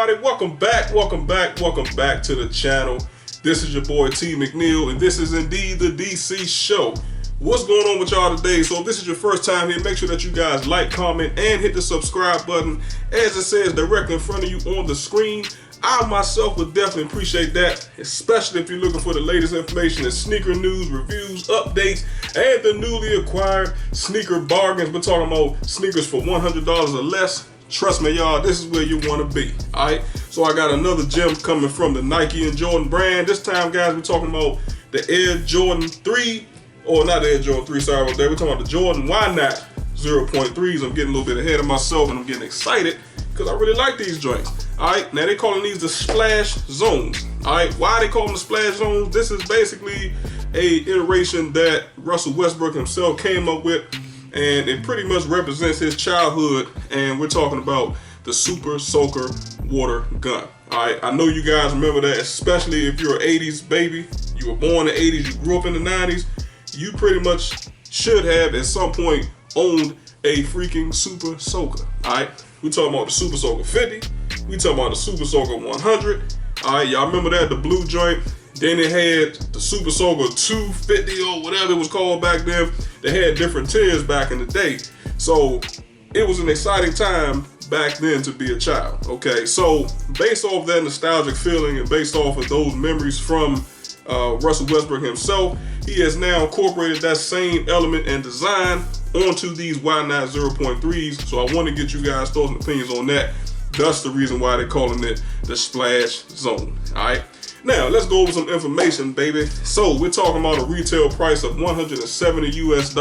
everybody, welcome back to the channel. This is your boy T McNeil, and this is indeed the DC Show. What's going on with y'all today? So if this is your first time here, make sure that you guys like, comment, and hit the subscribe button as it says directly in front of you on the screen. I myself would definitely appreciate that, especially if you're looking for the latest information in sneaker news, reviews, updates, and the newly acquired sneaker bargains. We're talking about sneakers for $100 or less. Trust me, y'all, this is where you want to be. All right, so I got another gem coming from the Nike and Jordan brand. This time, guys, we're talking about the Air Jordan 3, or not the Air Jordan 3, sorry about that. We're talking about the Jordan Why Not 0.3s. I'm getting a little bit ahead of myself, and I'm getting excited because I really like these joints. All right, now they're calling these the Splash Zones. All right, why they call them the Splash Zones? This is basically a iteration that Russell Westbrook himself came up with, and it pretty much represents his childhood, and we're talking about the Super Soaker water gun. All right, I know you guys remember that, especially if you're an 80s baby. You were born in the 80s, you grew up in the 90s. You pretty much should have at some point owned a freaking Super Soaker. All right, we're talking about the Super Soaker 50. We talking about the Super Soaker 100. All right, y'all remember that, the blue joint. Then it had the Super Soaker 250 or whatever it was called back then. They had different tiers back in the day. So it was an exciting time back then to be a child. Okay, so based off that nostalgic feeling and based off of those memories from Russell Westbrook himself, he has now incorporated that same element and design onto these Why Not 0.3s. So I want to get you guys' thoughts and opinions on that. That's the reason why they're calling it the Splash Zone. All right. Now, let's go over some information, baby. So, we're talking about a retail price of $170 US.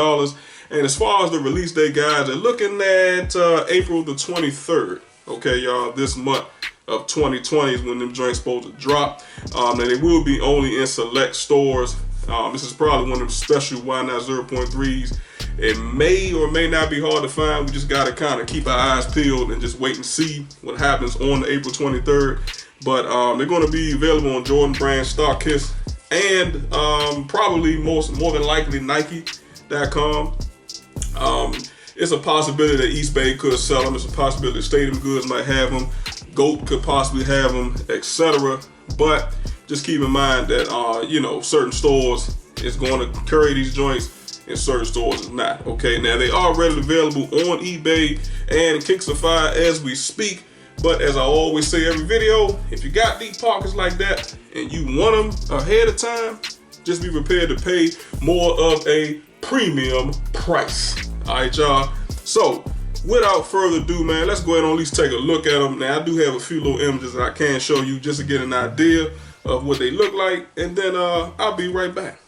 And as far as the release date, guys, they're looking at April the 23rd. Okay, y'all, this month of 2020 is when them joints supposed to drop. And they will be only in select stores. This is probably one of them special Why Not 0.3s. It may or may not be hard to find. We just got to kind of keep our eyes peeled and just wait and see what happens on April 23rd. But they're going to be available on Jordan brand StockKist and probably more than likely Nike.com. It's a possibility that East Bay could sell them. It's a possibility that Stadium Goods might have them. GOAT could possibly have them, etc. But just keep in mind that certain stores is going to carry these joints and certain stores is not. Okay, now they are readily available on eBay and Kickstarter as we speak. But as I always say every video, if you got deep pockets like that and you want them ahead of time, just be prepared to pay more of a premium price. All right, y'all. So without further ado, man, let's go ahead and at least take a look at them. Now, I do have a few little images that I can show you just to get an idea of what they look like, and then I'll be right back.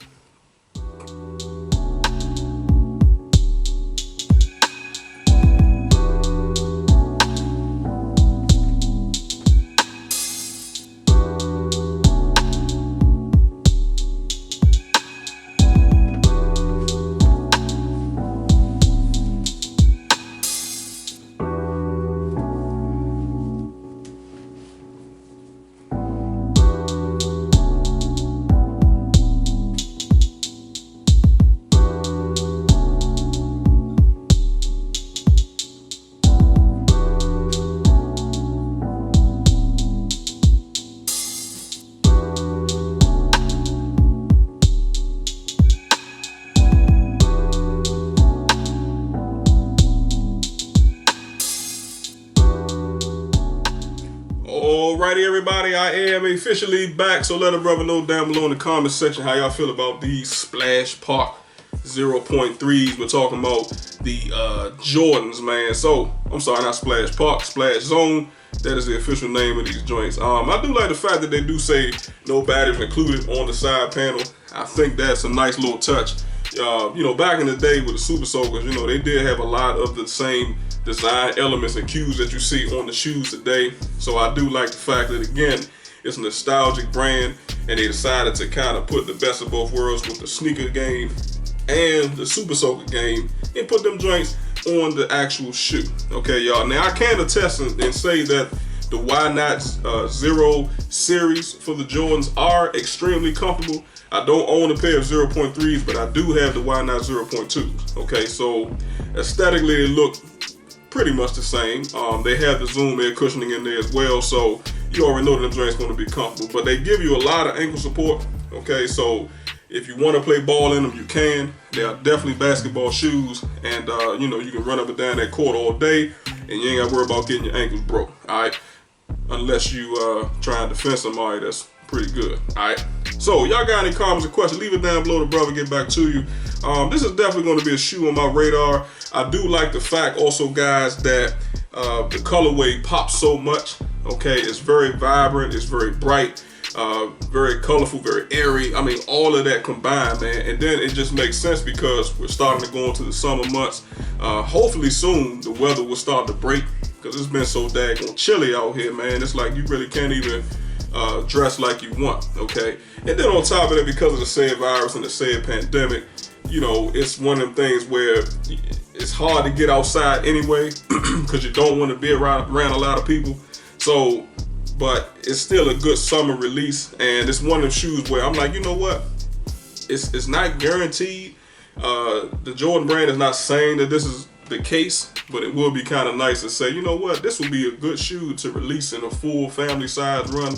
Alrighty, everybody, I am officially back, so let a brother know down below in the comment section how y'all feel about these Splash Park 0.3s. We're talking about the Jordans, man. So, I'm sorry, not Splash Park, Splash Zone. That is the official name of these joints. I do like the fact that they do say no batteries included on the side panel. I think that's a nice little touch. Back in the day with the Super Soakers, they did have a lot of the same design elements and cues that you see on the shoes today. So I do like the fact that, again, it's a nostalgic brand, and they decided to kind of put the best of both worlds with the sneaker game and the Super Soaker game and put them joints on the actual shoe. Okay, y'all. Now, I can attest and say that the Why Not Zero series for the Jordans are extremely comfortable. I don't own a pair of 0.3s, but I do have the Why Not 0.2s. Okay, so aesthetically, it look pretty much the same. They have the Zoom air cushioning in there as well, so you already know that them joints going to be comfortable. But they give you a lot of ankle support. Okay, so if you want to play ball in them, you can. They are definitely basketball shoes, and you can run up and down that court all day, and you ain't got to worry about getting your ankles broke. All right, unless you try and defend somebody that's pretty good. All right. So y'all got any comments or questions? Leave it down below. The brother get back to you. This is definitely going to be a shoe on my radar. I do like the fact also, guys, that the colorway pops so much. Okay, it's very vibrant. It's very bright. Very colorful, very airy. I mean, all of that combined, man. And then it just makes sense because we're starting to go into the summer months. Hopefully soon the weather will start to break because it's been so daggone chilly out here, man. It's like you really can't even dress like you want, okay? And then on top of it, because of the said virus and the said pandemic, it's one of them things where it's hard to get outside anyway because you don't want to be around a lot of people. So, but it's still a good summer release, and it's one of them shoes where I'm like, you know what? It's not guaranteed. The Jordan brand is not saying that this is the case, but it will be kind of nice to say, you know what, this will be a good shoe to release in a full family size run.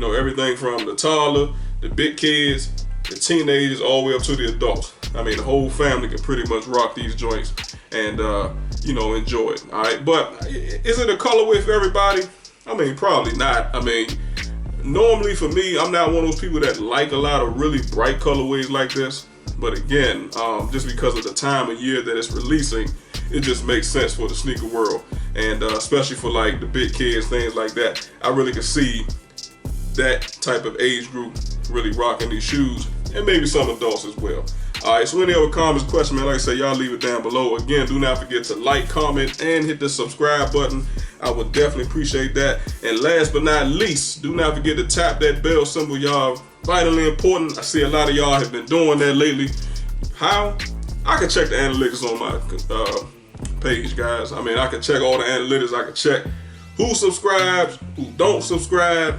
Everything from the toddler, the big kids, the teenagers, all the way up to the adults. I mean, the whole family can pretty much rock these joints and enjoy it. All right, but is it a colorway for everybody? I mean, probably not. I mean, normally for me, I'm not one of those people that like a lot of really bright colorways like this. But again, just because of the time of year that it's releasing, it just makes sense for the sneaker world. And especially for like the big kids, things like that. I really can see that type of age group really rocking these shoes, and maybe some adults as well. All right, so any other comments, questions, man, like I said, y'all leave it down below. Again, do not forget to like, comment, and hit the subscribe button. I would definitely appreciate that. And last but not least, do not forget to tap that bell symbol, y'all. Vitally important. I see a lot of y'all have been doing that lately. How? I can check the analytics on my page, guys. I mean, I can check all the analytics. I can check who subscribes, who don't subscribe.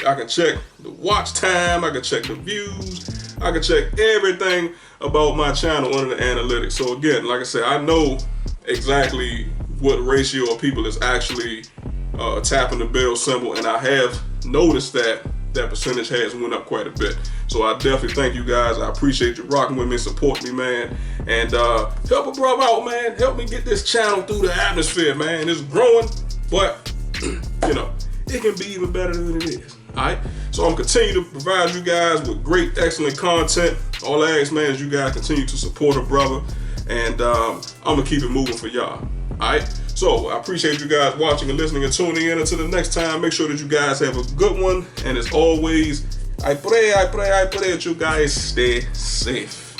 I can check the watch time. I can check the views. I can check everything about my channel under the analytics. So again, like I said, I know exactly what ratio of people is actually tapping the bell symbol, and I have noticed that percentage has went up quite a bit. So I definitely thank you guys. I appreciate you rocking with me, supporting me, man. And help a brother out, man. Help me get this channel through the atmosphere, man. It's growing, but it can be even better than it is. All right, so I'm continuing to provide you guys with great, excellent content. All I ask, man, is you guys continue to support a brother, and I'm gonna keep it moving for y'all. All right, so I appreciate you guys watching and listening and tuning in. Until the next time, make sure that you guys have a good one, and as always, I pray that you guys stay safe.